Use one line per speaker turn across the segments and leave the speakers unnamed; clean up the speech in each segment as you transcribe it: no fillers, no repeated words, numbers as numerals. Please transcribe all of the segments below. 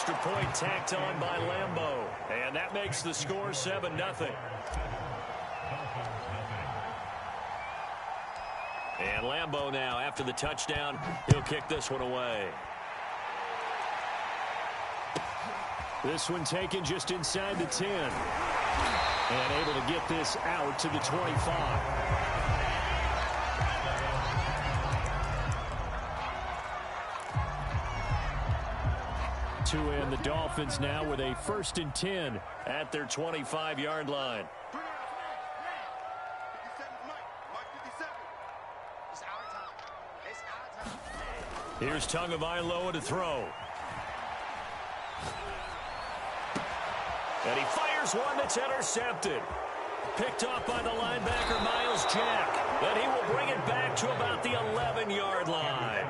extra point tacked on by Lambeau. And that makes the score 7-0. And Lambeau now, after the touchdown, he'll kick this one away. This one taken just inside the 10. And able to get this out to the 25. To end the Dolphins now with a 1st and 10 at their 25-yard line. Here's Tagovailoa to throw. And he fires one that's intercepted. Picked off by the linebacker, Miles Jack. And he will bring it back to about the 11-yard line.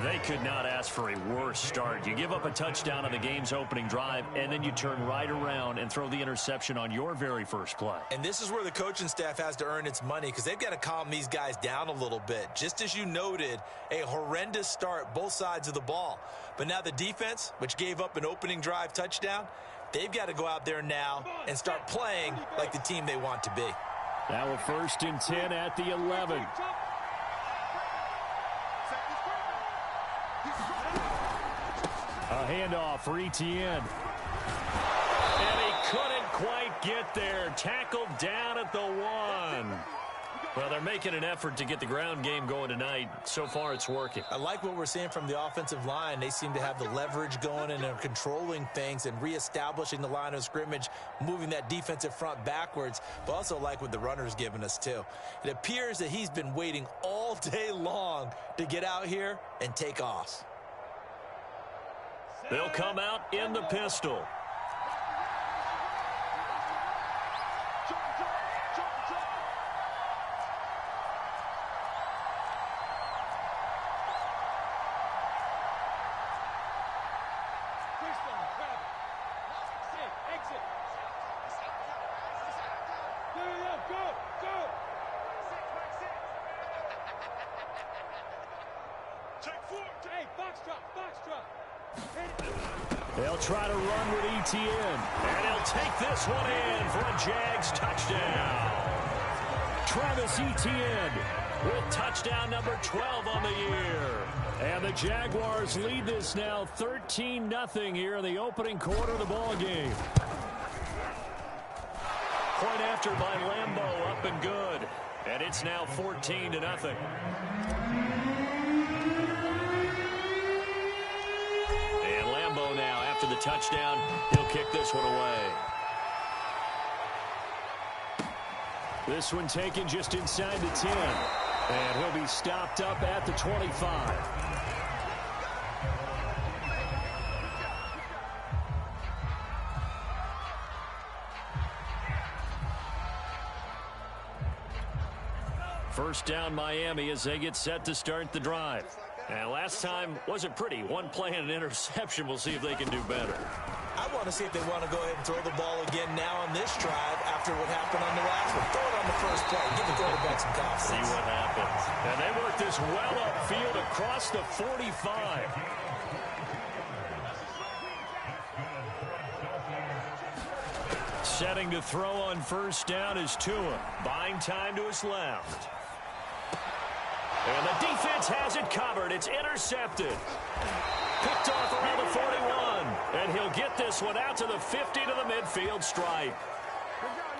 They could not ask for a worse start. You give up a touchdown on the game's opening drive, and then you turn right around and throw the interception on your very first play.
And this is where the coaching staff has to earn its money, because they've got to calm these guys down a little bit. Just as you noted, a horrendous start, both sides of the ball. But now the defense, which gave up an opening drive touchdown, they've got to go out there now and start playing like the team they want to be.
Now a 1st and 10 at the 11. A handoff for Etienne. And he couldn't quite get there. Tackled down at the 1. Well, they're making an effort to get the ground game going tonight. So far, it's working.
I like what we're seeing from the offensive line. They seem to have the leverage going, and they're controlling things and reestablishing the line of scrimmage, moving that defensive front backwards, but also like what the runner's giving us, too. It appears that he's been waiting all day long to get out here and take off.
They'll come out in the pistol. They'll try to run with Etienne. And he'll take this one in for a Jags touchdown. Travis Etienne with touchdown number 12 on the year. And the Jaguars lead this now 13-0 here in the opening quarter of the ball game. Point after by Lambeau, up and good. And it's now 14-0. Now, after the touchdown, he'll kick this one away. This one taken just inside the 10. And he'll be stopped up at the 25. First down, Miami, as they get set to start the drive. And last time wasn't pretty. One play and an interception. We'll see if they can do better.
I want to see if they want to go ahead and throw the ball again now on this drive after what happened on the last one. Throw it on the first play. Give the quarterback some confidence.
See what happens. And they work this well upfield across the 45. Setting to throw on first down is Tua. Buying time to his left. And the defense has it covered. It's intercepted. Picked off around the 41. And he'll get this one out to the 50 to the midfield stripe.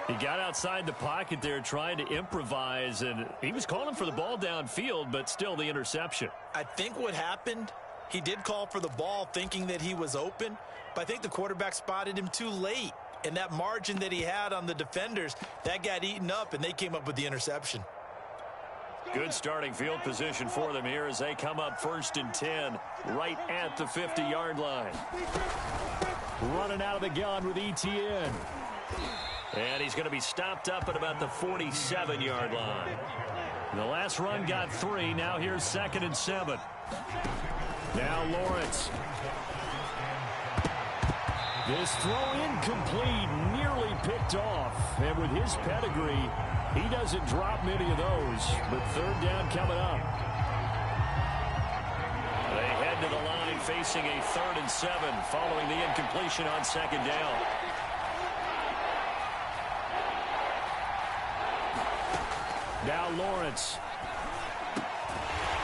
He got outside the pocket there trying to improvise, and he was calling for the ball downfield, but still the interception.
I think what happened, he did call for the ball thinking that he was open, but I think the quarterback spotted him too late. And that margin that he had on the defenders, that got eaten up, and they came up with the interception.
Good starting field position for them here as they come up 1st and 10 right at the 50-yard line. Running out of the gun with Etienne. And he's going to be stopped up at about the 47-yard line. The last run got 3. Now here's 2nd and 7. Now Lawrence. This throw incomplete, nearly picked off. And with his pedigree, he doesn't drop many of those. But 3rd down coming up. They head to the line facing a 3rd and 7 following the incompletion on 2nd down. Now Lawrence.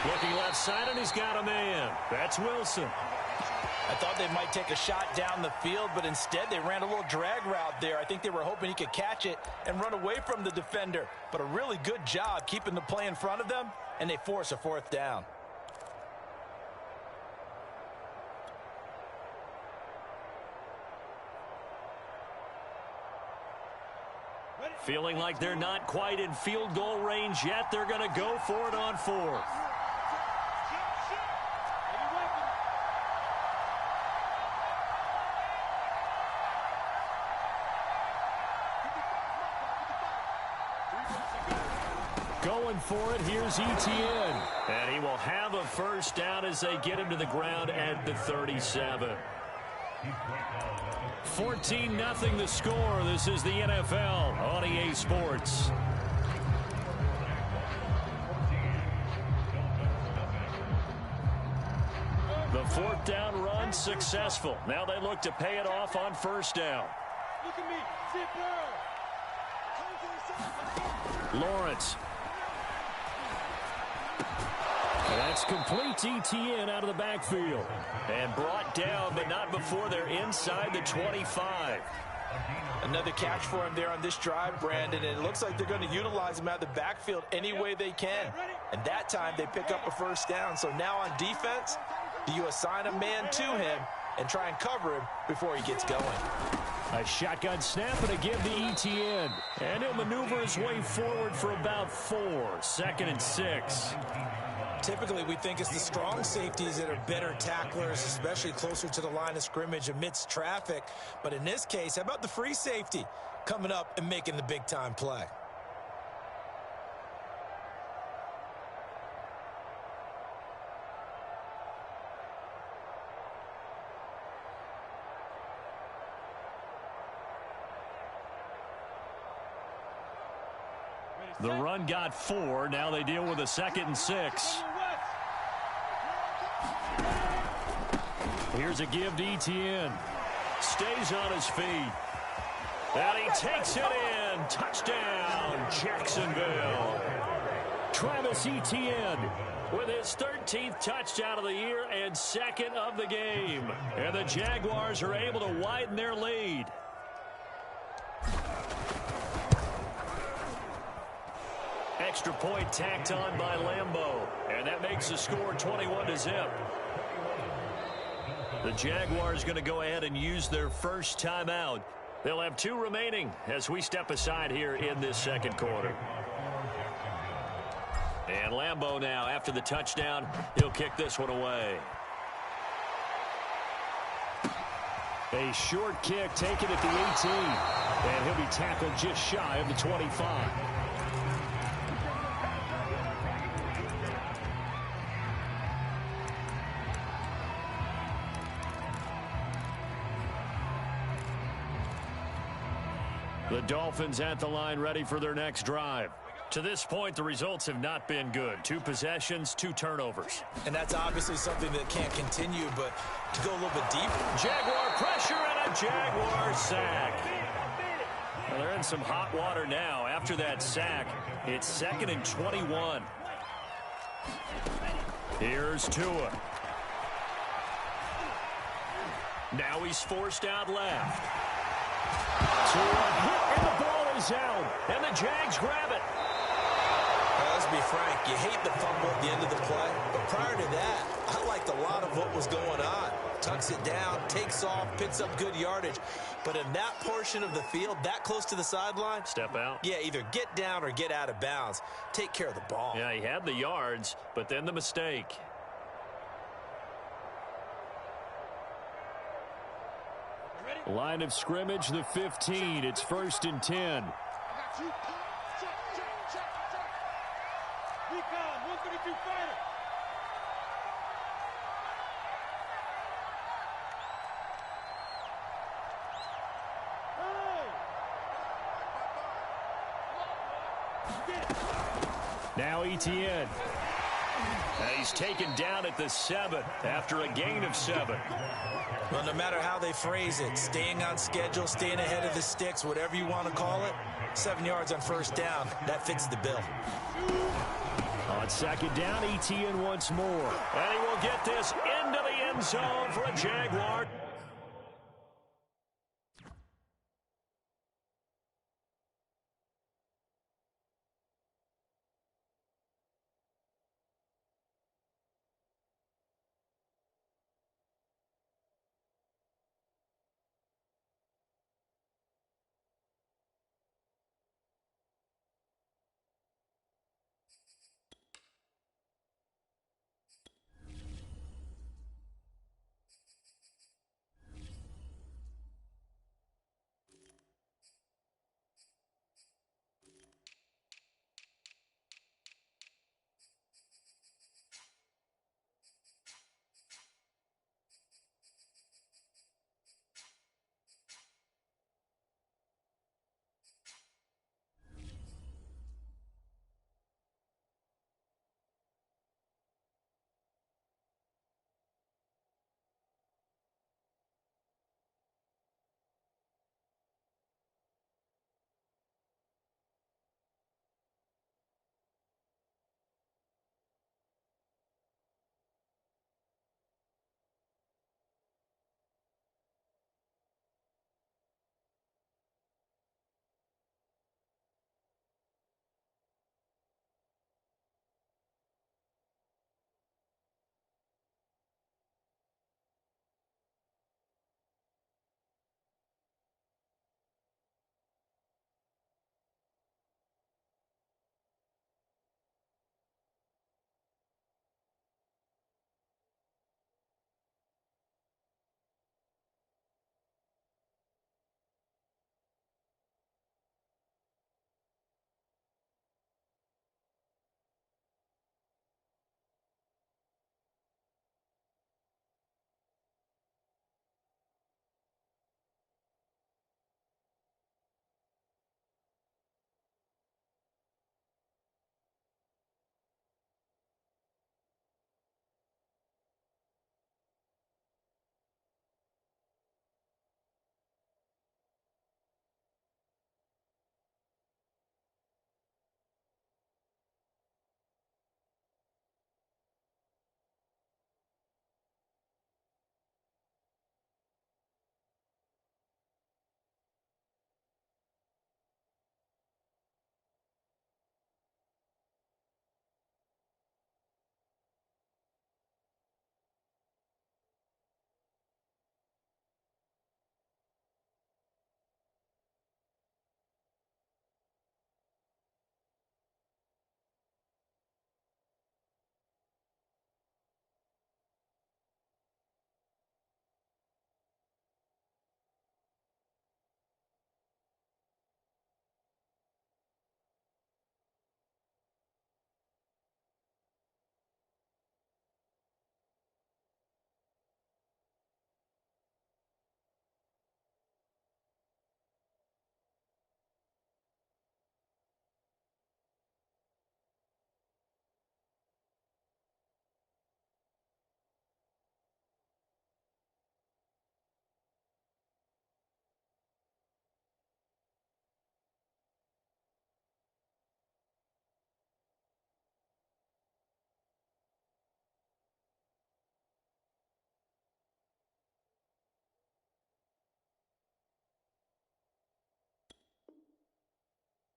Looking left side, and he's got a man. That's Wilson.
I thought they might take a shot down the field, but instead they ran a little drag route there. I think they were hoping he could catch it and run away from the defender. But a really good job keeping the play in front of them, and they force a 4th down.
Feeling like they're not quite in field goal range yet. They're going to go for it on 4th. Going for it, here's Etienne. And he will have a 1st down as they get him to the ground at the 37. 14-0 the score. This is the NFL on EA Sports. The 4th down run successful. Now they look to pay it off on 1st down.
Look at me.
Lawrence. That's complete to Etienne out of the backfield. And brought down, but not before they're inside the 25.
Another catch for him there on this drive, Brandon, and it looks like they're going to utilize him out of the backfield any way they can. And that time they pick up a 1st down. So now on defense, do you assign a man to him and try and cover him before he gets going?
A shotgun snap and a give to Etienne. And he'll maneuver his way forward for about 4. 2nd and 6.
Typically, we think it's the strong safeties that are better tacklers, especially closer to the line of scrimmage amidst traffic. But in this case, how about the free safety coming up and making the big-time play?
The run got 4. Now they deal with a 2nd and 6. Here's a give to Etienne. Stays on his feet. And he takes it in. Touchdown, Jacksonville. Travis Etienne with his 13th touchdown of the year and 2nd of the game. And the Jaguars are able to widen their lead. Extra point tacked on by Lambeau. And that makes the score 21-0. The Jaguars going to go ahead and use their first timeout. They'll have 2 remaining as we step aside here in this 2nd quarter. And Lambeau now, after the touchdown, he'll kick this one away. A short kick taken at the 18. And he'll be tackled just shy of the 25. The Dolphins at the line ready for their next drive. To this point, the results have not been good. 2 possessions, 2 turnovers.
And that's obviously something that can't continue, but to go a little bit deeper.
Jaguar pressure and a Jaguar sack. Well, they're in some hot water now. After that sack, it's 2nd and 21. Here's Tua. Now he's forced out left. Tua hit, and the ball is out. And the Jags grab it.
Well, let's be frank. You hate the fumble at the end of the play. But prior to that, I liked a lot of what was going on. Tucks it down, takes off, picks up good yardage. But in that portion of the field, that close to the sideline.
Step out.
Yeah, either get down or get out of bounds. Take care of the ball.
Yeah, he had the yards, but then the mistake. Line of scrimmage, the 15. It's 1st and 10. Now Etienne. And he's taken down at the 7 after a gain of 7.
Well, no matter how they phrase it, staying on schedule, staying ahead of the sticks, whatever you want to call it, 7 yards on first down, that fits the bill.
On second down, Etienne once more. And he will get this into the end zone for a Jaguar.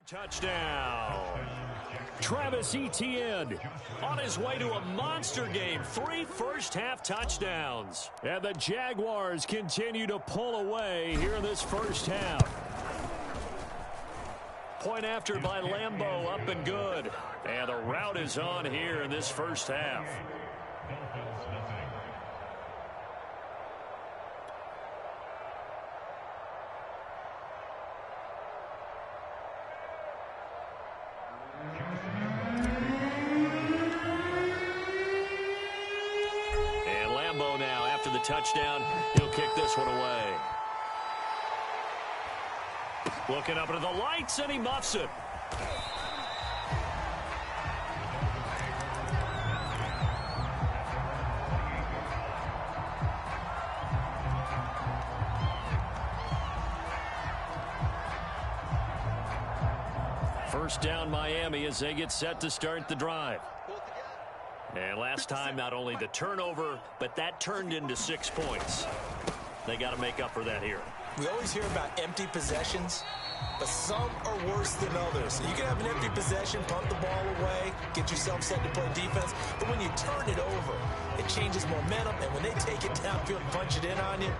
Touchdown. Travis Etienne on his way to a monster game. 3 first-half touchdowns. And the Jaguars continue to pull away here in this first half. Point after by Lambeau, up and good. And the route is on here in this first half. And Lambeau now, after the touchdown, he'll kick this one away. Looking up into the lights, and he muffs it. First down Miami as they get set to start the drive. And last time, not only the turnover, but that turned into 6 points. They got to make up for that here.
We always hear about empty possessions, but some are worse than others. You can have an empty possession, punt the ball away, get yourself set to play defense, but when you turn it over, it changes momentum, and when they take it downfield and punch it in on you,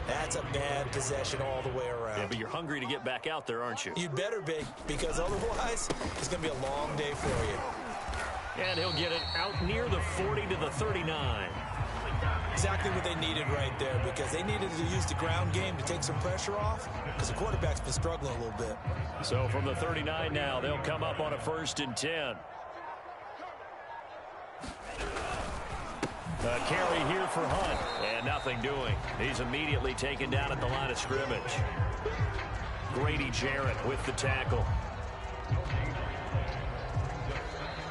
that's a bad possession all the way around.
Yeah, but you're hungry to get back out there, aren't you?
You'd better be, because otherwise, it's going to be a long day for you.
And he'll get it out near the 40 to the 39.
Exactly what they needed right there, because they needed to use the ground game to take some pressure off, because the quarterback's been struggling a little bit.
So from the 39 now, they'll come up on a 1st and 10. A carry here for Hunt, and nothing doing. He's immediately taken down at the line of scrimmage. Grady Jarrett with the tackle.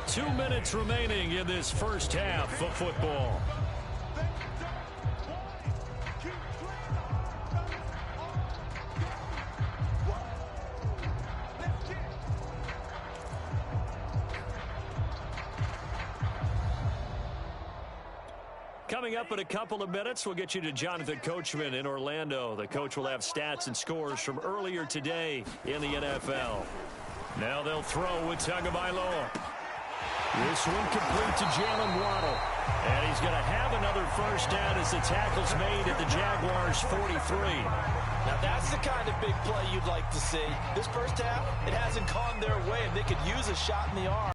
2 minutes remaining in this first half of football. Coming up in a couple of minutes, we'll get you to Jonathan Coachman in Orlando. The coach will have stats and scores from earlier today in the NFL. Now they'll throw with Tagovailoa. This one complete to Jalen Waddle. And he's going to have another first down as the tackle's made at the Jaguars' 43.
Now that's the kind of big play you'd like to see. This first half, it hasn't gone their way, and they could use a shot in the arm.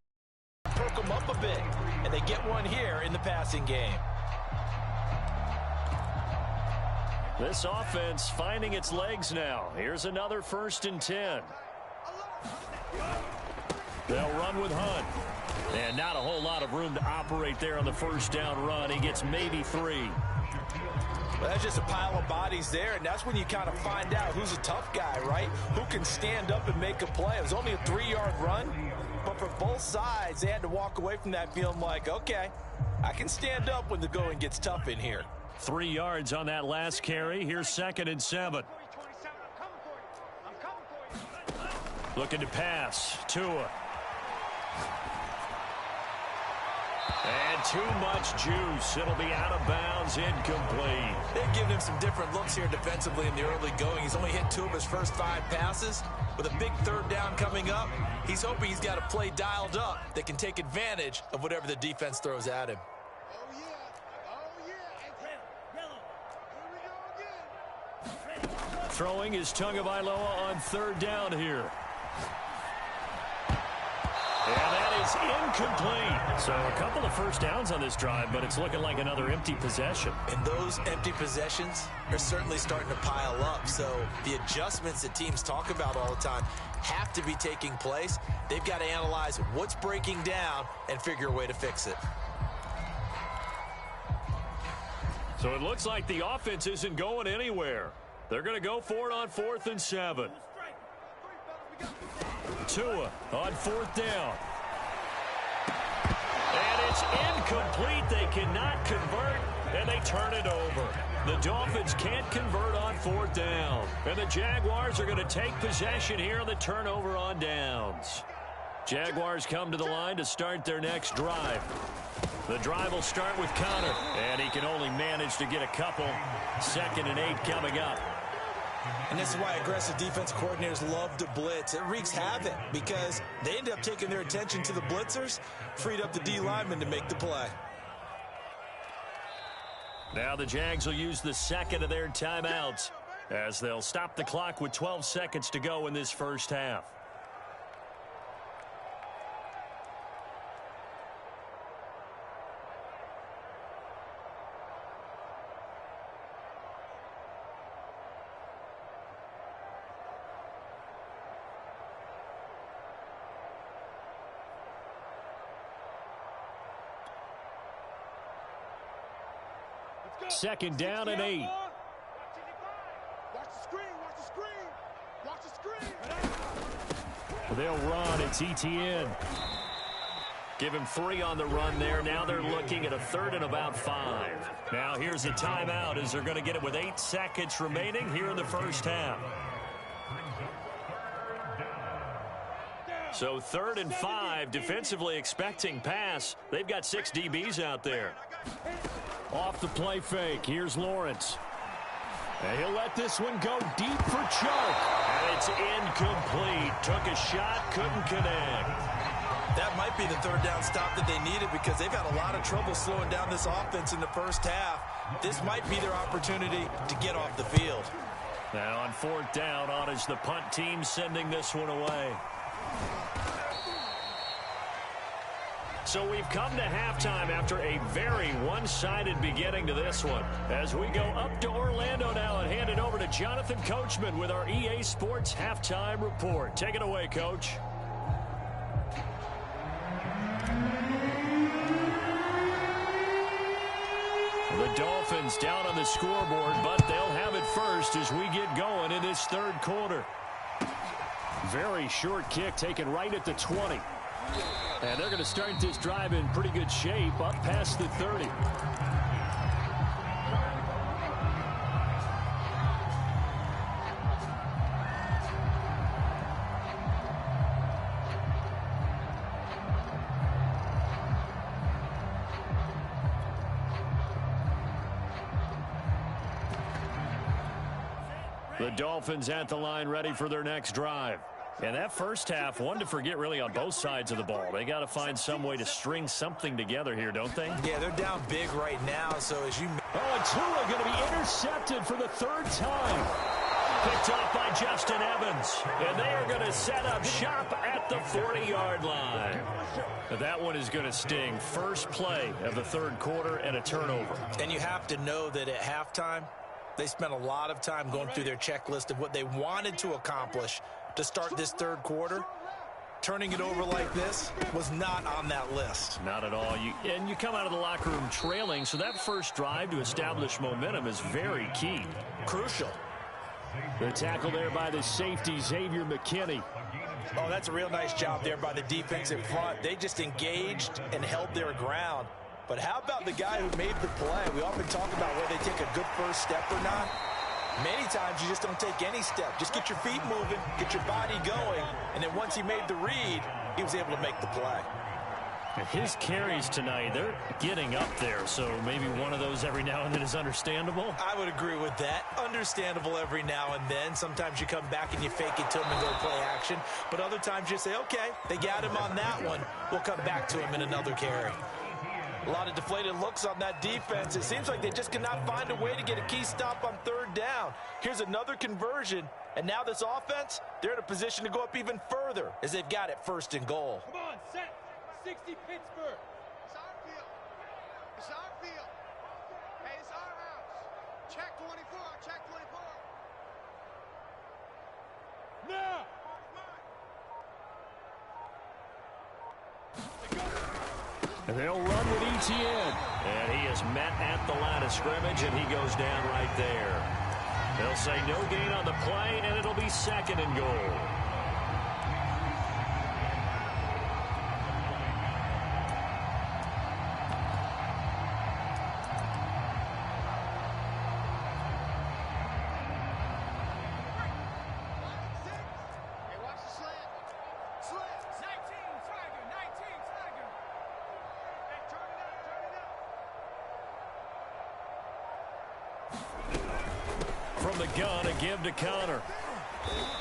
Perk them up a bit, and they get one here in the passing game.
This offense finding its legs now. Here's another 1st and 10. They'll run with Hunt. And not a whole lot of room to operate there on the first down run. He gets maybe 3.
Well, that's just a pile of bodies there, and that's when you kind of find out who's a tough guy, right? Who can stand up and make a play. It was only a 3-yard run, but for both sides, they had to walk away from that feeling like, okay, I can stand up when the going gets tough in here.
3 yards on that last carry. Here's 2nd and 7. Looking to pass. Tua. And too much juice. It'll be out of bounds, incomplete.
They've given him some different looks here defensively in the early going. He's only hit 2 of his first 5 passes. With a big 3rd down coming up, he's hoping he's got a play dialed up that can take advantage of whatever the defense throws at him.
Throwing is Tagovailoa on 3rd down here. And that is incomplete. So a couple of first downs on this drive, but it's looking like another empty possession.
And those empty possessions are certainly starting to pile up. So the adjustments that teams talk about all the time have to be taking place. They've got to analyze what's breaking down and figure a way to fix it.
So it looks like the offense isn't going anywhere. They're going to go for it on 4th and 7. Tua on 4th down. And it's incomplete. They cannot convert, and they turn it over. The Dolphins can't convert on 4th down. And the Jaguars are going to take possession here on the turnover on downs. Jaguars come to the line to start their next drive. The drive will start with Connor, and he can only manage to get a couple. 2nd and 8 coming up.
And this is why aggressive defense coordinators love to blitz. It wreaks havoc because they end up taking their attention to the blitzers, freed up the D lineman to make the play.
Now the Jags will use the 2nd of their timeouts as they'll stop the clock with 12 seconds to go in this first half. Second down and 8. They'll run. It's ETN. Give him 3 on the run there. Now they're looking at a 3rd and about 5. Now here's a timeout as they're going to get it with 8 seconds remaining here in the first half. So 3rd and 5, defensively expecting pass. They've got 6 DBs out there.
Off the play fake, here's Lawrence. And he'll let this one go deep for choke.
And it's incomplete. Took a shot, couldn't connect.
That might be the 3rd down stop that they needed because they've got a lot of trouble slowing down this offense in the first half. This might be their opportunity to get off the field.
Now on 4th down, on is the punt team sending this one away. So we've come to halftime after a very one-sided beginning to this one. As we go up to Orlando now and hand it over to Jonathan Coachman with our EA Sports Halftime Report. Take it away, Coach. The Dolphins down on the scoreboard, but they'll have it first as we get going in this 3rd quarter.
Very short kick taken right at the 20. And they're going to start this drive in pretty good shape up past the 30.
The Dolphins at the line ready for their next drive. And that first half, one to forget really on both sides of the ball. They got to find some way to string something together here, don't they?
Yeah, they're down big right now, so as you...
Oh, and Tua going to be intercepted for the 3rd time.
Picked off by Justin Evans. And they are going to set up shop at the 40-yard line. That one is going to sting. First play of the 3rd quarter and a turnover.
And you have to know that at halftime, they spent a lot of time going through their checklist of what they wanted to accomplish to start this 3rd quarter. Turning it over like this was not on that list.
Not at all. And you come out of the locker room trailing, so that first drive to establish momentum is very key.
Crucial.
The tackle there by the safety, Xavier McKinney.
Oh, that's a real nice job there by the defensive front. They just engaged and held their ground. But how about the guy who made the play? We often talk about whether they take a good first step or not. Many times you just don't take any step. Just get your feet moving, get your body going, and then once he made the read, he was able to make the play.
His carries tonight, they're getting up there, so maybe one of those every now and then is understandable.
I would agree with that. Understandable every now and then. Sometimes you come back and you fake it to him and go play action. But other times you say, okay, they got him on that one. We'll come back to him in another carry. A lot of deflated looks on that defense. It seems like they just cannot find a way to get a key stop on 3rd down. Here's another conversion, and now this offense, they're in a position to go up even further as they've got it 1st and goal.
Come on, set. 60 Pittsburgh. It's our field. It's our field. Hey, it's our house. Check 24. Check 24. Now.
And they'll run with Etienne.
And he is met at the line of scrimmage, and he goes down right there. They'll say no gain on the play, and it'll be 2nd and goal.
Hey, watch the slant. Slant. 19, Tiger. 19, Tiger. Hey, turn it up. Turn it up.
From the gun, a give to Connor.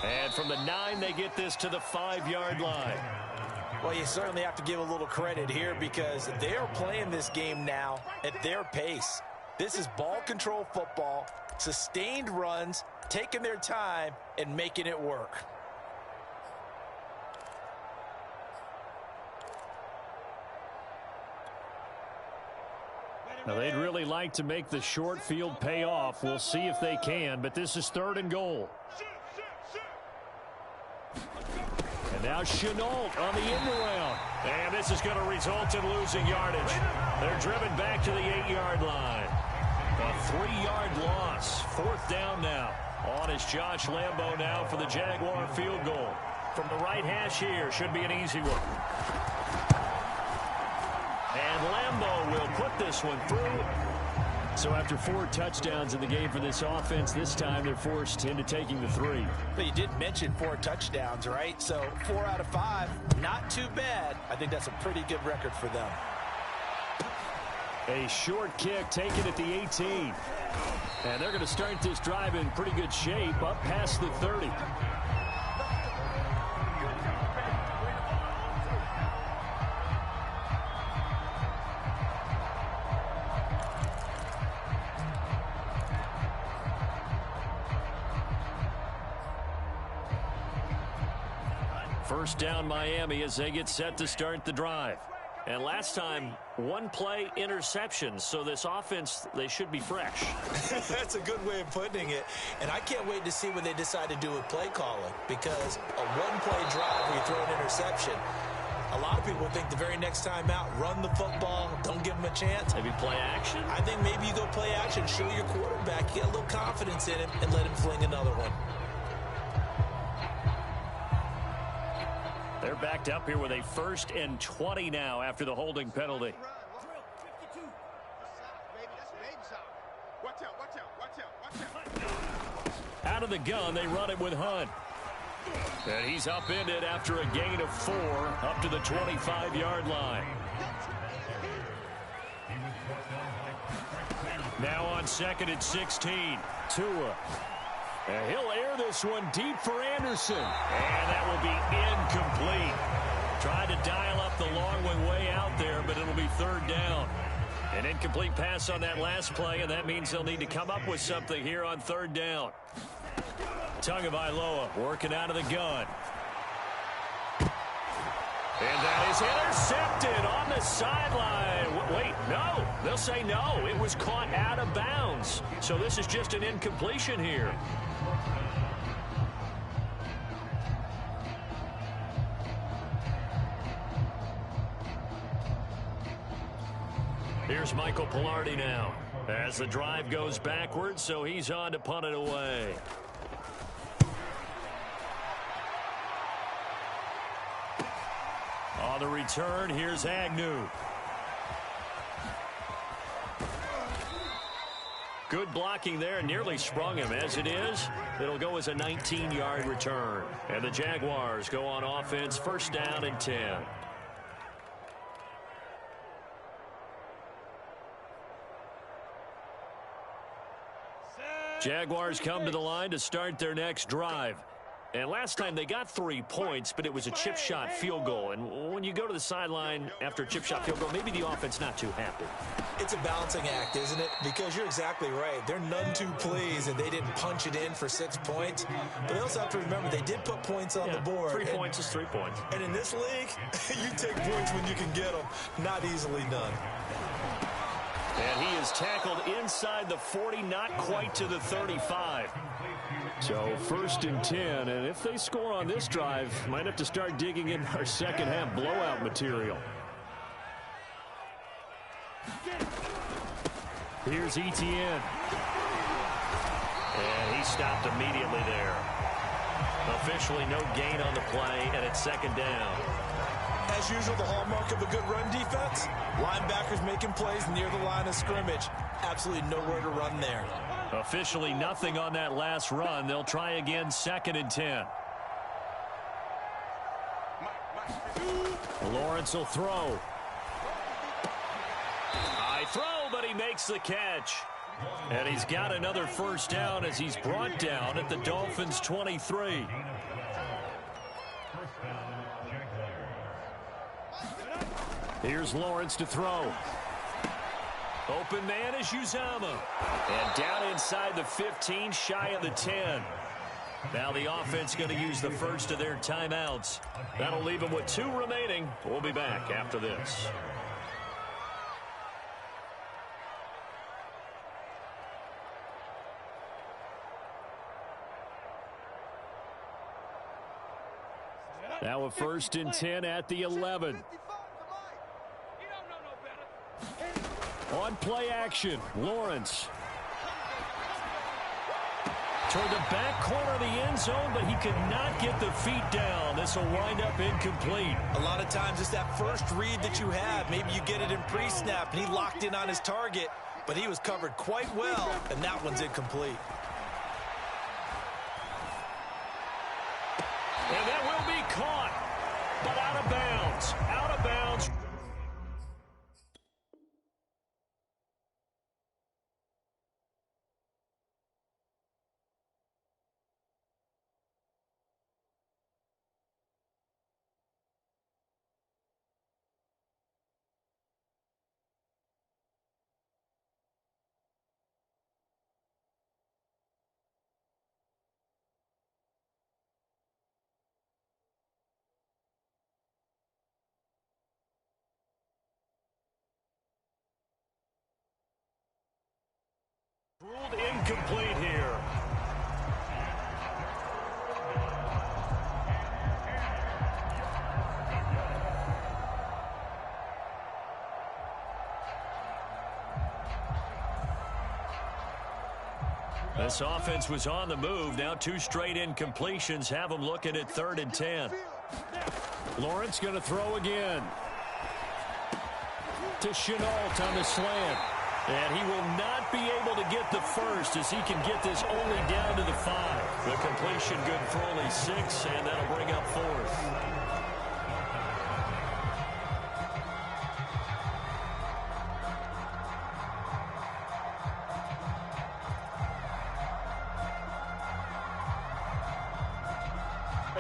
And from the 9, they get this to the 5-yard line.
Well, you certainly have to give a little credit here because they're playing this game now at their pace. This is ball control football, sustained runs, taking their time, and making it work.
Now, they'd really like to make the short field pay off. We'll see if they can, but this is 3rd and goal. And now Chenault on the end around.
And this is going to result in losing yardage. They're driven back to the 8-yard line. A 3-yard loss. 4th down now. On is Josh Lambo now for the Jaguar field goal. From the right hash here, should be an easy one. And Lambo will put this one through.
So after 4 touchdowns in the game for this offense, this time they're forced into taking the 3.
But you did mention 4 touchdowns, right? So 4 out of 5, not too bad. I think that's a pretty good record for them.
A short kick taken at the 18. And they're going to start this drive in pretty good shape up past the 30. First down Miami as they get set to start the drive. And last time, 1 play interception. So this offense, they should be fresh.
That's a good way of putting it. And I can't wait to see what they decide to do with play calling. Because a 1-play drive where you throw an interception, a lot of people think the very next time out, run the football, don't give them a chance.
Maybe play action?
I think maybe you go play action, show your quarterback, get a little confidence in him, and let him fling another one.
They're backed up here with a 1st and 20 now after the holding penalty. Out of the gun, they run it with Hunt. And he's upended after a gain of 4 up to the 25-yard line. Now on 2nd and 16, Tua. And he'll air this one deep for Anderson. And that will be incomplete. Tried to dial up the long one way out there, but it'll be 3rd down. An incomplete pass on that last play, and that means they'll need to come up with something here on 3rd down. Tagovailoa working out of the gun. And that is intercepted on the sideline. Wait, no. They'll say no. It was caught out of bounds. So this is just an incompletion here. Here's Michael Pilardi now as the drive goes backwards, so he's on to punt it away. On the return, here's Agnew. Good blocking there, nearly sprung him. As it is, it'll go as a 19-yard return. And the Jaguars go on offense, 1st down and 10. Jaguars come to the line to start their next drive. And last time they got 3 points, but it was a chip shot field goal. And when you go to the sideline after a chip shot field goal, maybe the offense not too happy.
It's a balancing act, isn't it? Because you're exactly right. They're none too pleased and they didn't punch it in for 6 points. But they also have to remember they did put points on the board.
3 points is 3 points.
And in this league, you take points when you can get them. Not easily done.
And he is tackled inside the 40, not quite to the 35. So 1st and 10, and if they score on this drive, might have to start digging in our second half blowout material. Here's Etienne. And he stopped immediately there. Officially no gain on the play, and it's 2nd down.
As usual, the hallmark of a good run defense, linebackers making plays near the line of scrimmage. Absolutely nowhere to run there.
Officially nothing on that last run. They'll try again, 2nd and 10. Lawrence will throw. High throw, but he makes the catch. And he's got another 1st down as he's brought down at the Dolphins' 23. Here's Lawrence to throw. Open man is Uzama. And down inside the 15, shy of the 10. Now the offense going to use the first of their timeouts. That'll leave them with 2 remaining. We'll be back after this. Now a 1st and 10 at the 11. On play action, Lawrence. Toward the back corner of the end zone, but he could not get the feet down. This will wind up incomplete.
A lot of times it's that first read that you have. Maybe you get it in pre-snap, and he locked in on his target. but he was covered quite well, and that one's incomplete.
And that will be caught, but out of bounds. Out of bounds. Ruled incomplete here. This offense was on the move. Now 2 straight incompletions have them looking at 3rd and 10.
Lawrence going to throw again. To Chenault on the slant.
And he will not be able to get the first as he can get this only down to the 5. The completion good for only 6, and that'll bring up 4th.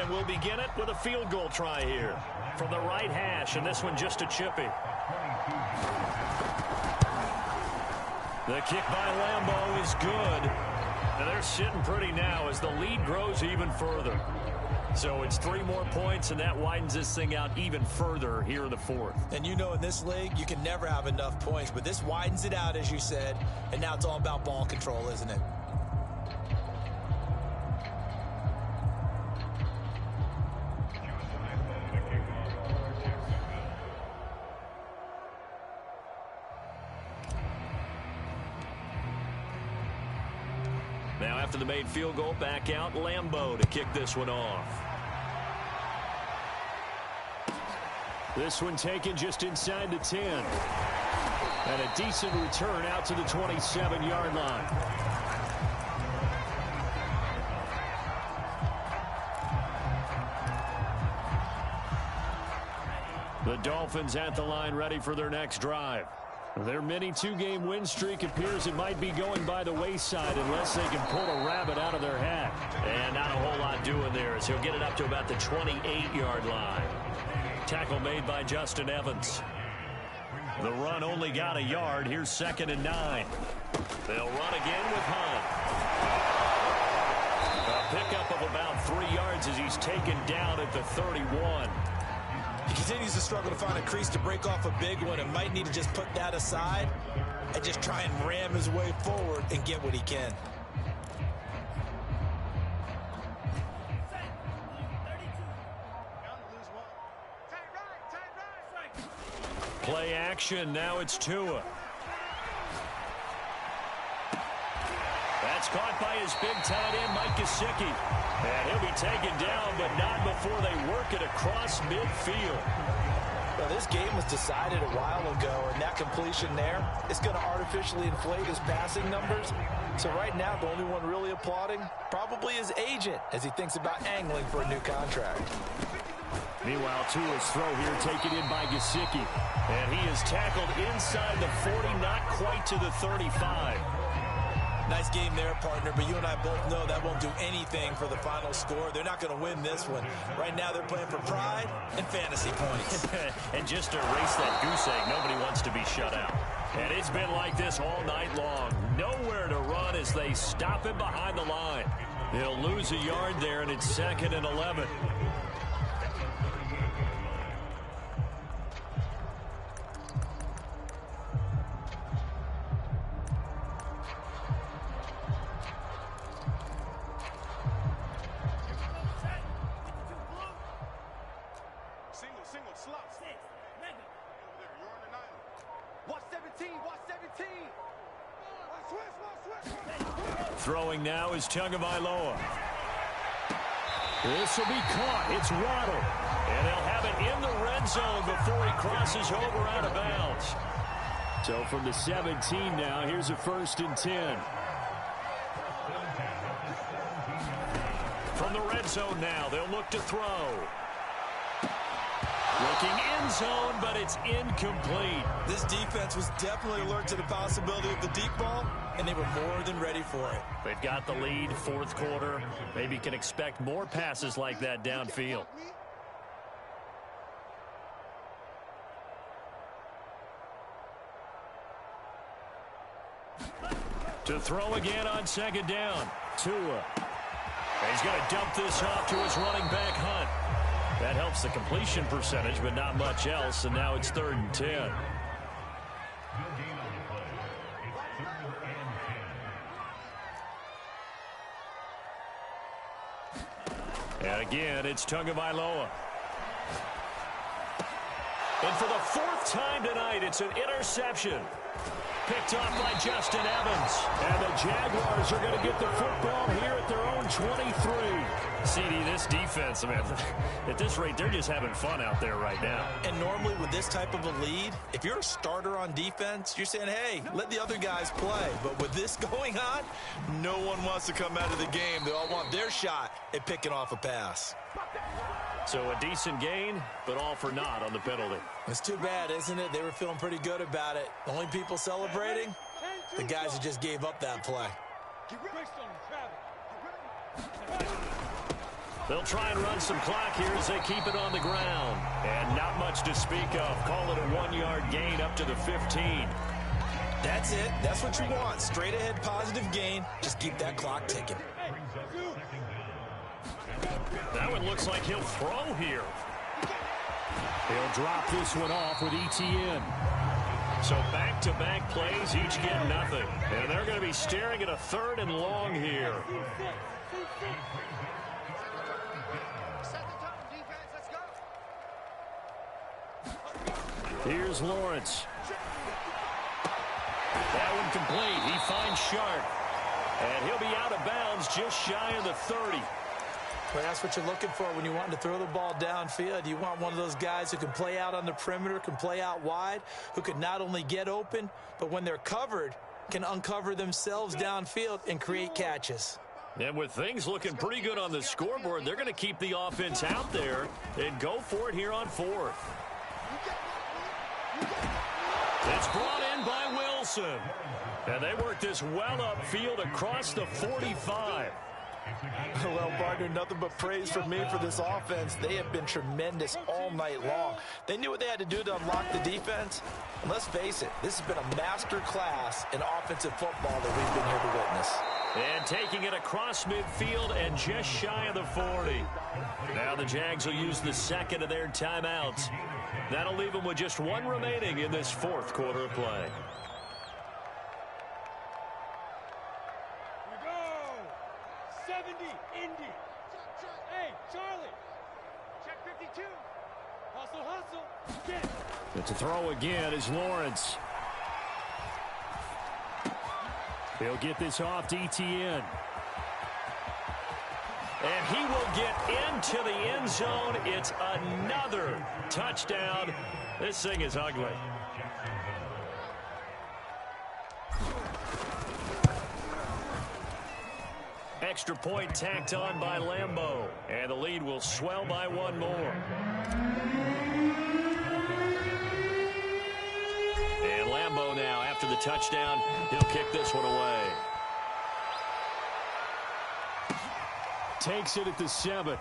And we'll begin it with a field goal try here from the right hash, and this one just a chippy. The kick by Lambeau is good. And they're sitting pretty now as the lead grows even further. So it's 3 more points, and that widens this thing out even further here in the 4th.
And you know in this league, you can never have enough points, but this widens it out, as you said, and now it's all about ball control, isn't it?
Now after the made field goal, back out Lambeau to kick this one off.
This one taken just inside the 10. And a decent return out to the 27-yard line. The Dolphins at the line ready for their next drive. Their mini 2-game win streak appears it might be going by the wayside unless they can pull a rabbit out of their hat.
And not a whole lot doing there as he'll get it up to about the 28-yard line. Tackle made by Justin Evans. The run only got a yard. Here's 2nd and 9. They'll run again with Hunt. A pickup of about 3 yards as he's taken down at the 31.
He continues to struggle to find a crease to break off a big one and might need to just put that aside and just try and ram his way forward and get what he can.
Play action. Now it's Tua. That's caught by his big tight end, Mike Gesicki. And he'll be taken down, but not before they work it across midfield.
Well, this game was decided a while ago, and that completion there is going to artificially inflate his passing numbers. So right now, the only one really applauding probably his agent as he thinks about angling for a new contract.
Meanwhile, Tua's throw here taken in by Gesicki.
And he is tackled inside the 40, not quite to the 35.
Nice game there, partner, but you and I both know that won't do anything for the final score. They're not going to win this one. Right now, they're playing for pride and fantasy points.
And just to erase that goose egg, nobody wants to be shut out. And it's been like this all night long. Nowhere to run as they stop him behind the line. They'll lose a yard there, and it's 2nd and 11. Throwing now is Tagovailoa.
This will be caught. It's Waddle.
And they'll have it in the red zone before he crosses over out of bounds.
So from the 17 now, here's a 1st and 10. From the red zone now, they'll look to throw. Looking end zone, but it's incomplete.
This defense was definitely alert to the possibility of the deep ball, and they were more than ready for it.
They've got the lead, 4th quarter. Maybe can expect more passes like that downfield. To throw again on 2nd down. Tua. He's going to dump this off to his running back, Hunt. That helps the completion percentage, but not much else, and now it's 3rd and 10. And again, it's Tagovailoa. And for the 4th time tonight, it's an interception. Picked off by Justin Evans. And the Jaguars are going to get the football here at their own 23. CD, this defense, man, at this rate, they're just having fun out there right now.
And normally with this type of a lead, if you're a starter on defense, you're saying, hey, let the other guys play. But with this going on, no one wants to come out of the game. They all want their shot at picking off a pass.
So a decent gain, but all for naught on the penalty.
It's too bad, isn't it? They were feeling pretty good about it. The only people celebrating, the guys who just gave up that play.
They'll try and run some clock here as they keep it on the ground. And not much to speak of. Call it a 1-yard gain up to the 15.
That's it. That's what you want. Straight ahead positive gain. Just keep that clock ticking.
That one looks like he'll throw here. He'll drop this one off with ETN. So back-to-back plays, each get nothing. And they're going to be staring at a 3rd and long here. Here's Lawrence. That one complete. He finds Sharp. And he'll be out of bounds just shy of the 30.
Well, that's what you're looking for when you want to throw the ball downfield. You want one of those guys who can play out on the perimeter, can play out wide, who can not only get open, but when they're covered, can uncover themselves downfield and create catches.
And with things looking pretty good on the scoreboard, they're going to keep the offense out there and go for it here on 4th. It's brought in by Wilson. And they work this well upfield across the 45.
Well, partner, nothing but praise from me for this offense. They have been tremendous all night long. They knew what they had to do to unlock the defense. And let's face it, this has been a master class in offensive football that we've been here to witness.
And taking it across midfield and just shy of the 40. Now the Jags will use the 2nd of their timeouts. That'll leave them with just 1 remaining in this 4th quarter of play.
Here we go. 70, Indy. Hey, Charlie. Check 52. Hustle, hustle. Get it.
But to throw again is Lawrence. He'll get this off to ETN. And he will get into the end zone. It's another touchdown. This thing is ugly. Extra point tacked on by Lambeau. And the lead will swell by 1 more. And Lambeau now, after the touchdown, he'll kick this one away. Takes it at the 7.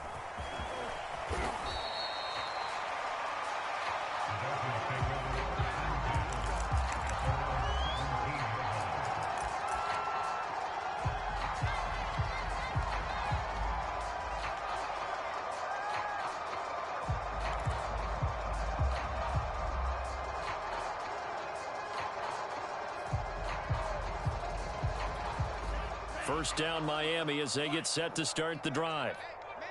First down Miami as they get set to start the drive.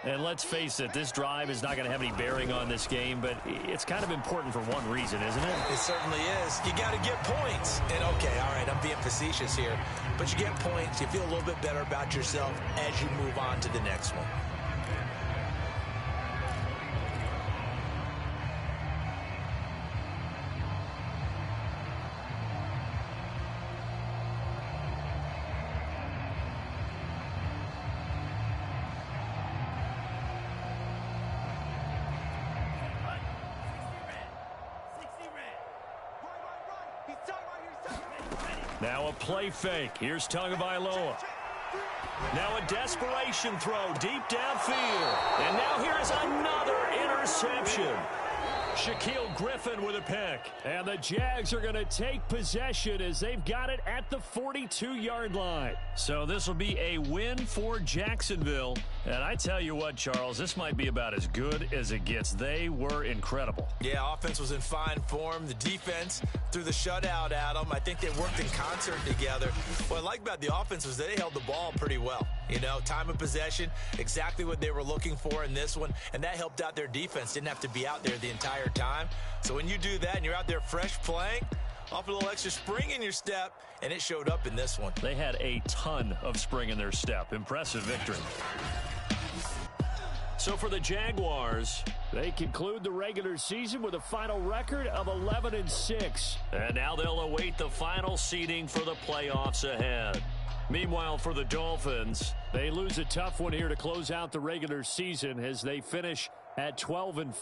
And let's face it, this drive is not going to have any bearing on this game, but it's kind of important for one reason, isn't it?
It certainly is. You got to get points. And, okay, all right, I'm being facetious here. But you get points, you feel a little bit better about yourself as you move on to the next one.
Now a play fake. Here's Tagovailoa. Now a desperation throw deep downfield. And now here is another interception. Shaquille Griffin with a pick. And the Jags are going to take possession as they've got it at the 42-yard line. So this will be a win for Jacksonville. And I tell you what, Charles, this might be about as good as it gets. They were incredible.
Yeah, offense was in fine form. The defense threw the shutout at them. I think they worked in concert together. What I like about the offense was they held the ball pretty well. You know, time of possession, exactly what they were looking for in this one. And that helped out their defense. Didn't have to be out there the entire time. So when you do that and you're out there fresh playing, off a little extra spring in your step, and it showed up in this one.
They had a ton of spring in their step. Impressive victory. So for the Jaguars, they conclude the regular season with a final record of 11-6. And now they'll await the final seeding for the playoffs ahead. Meanwhile, for the Dolphins, they lose a tough one here to close out the regular season as they finish at 12-4.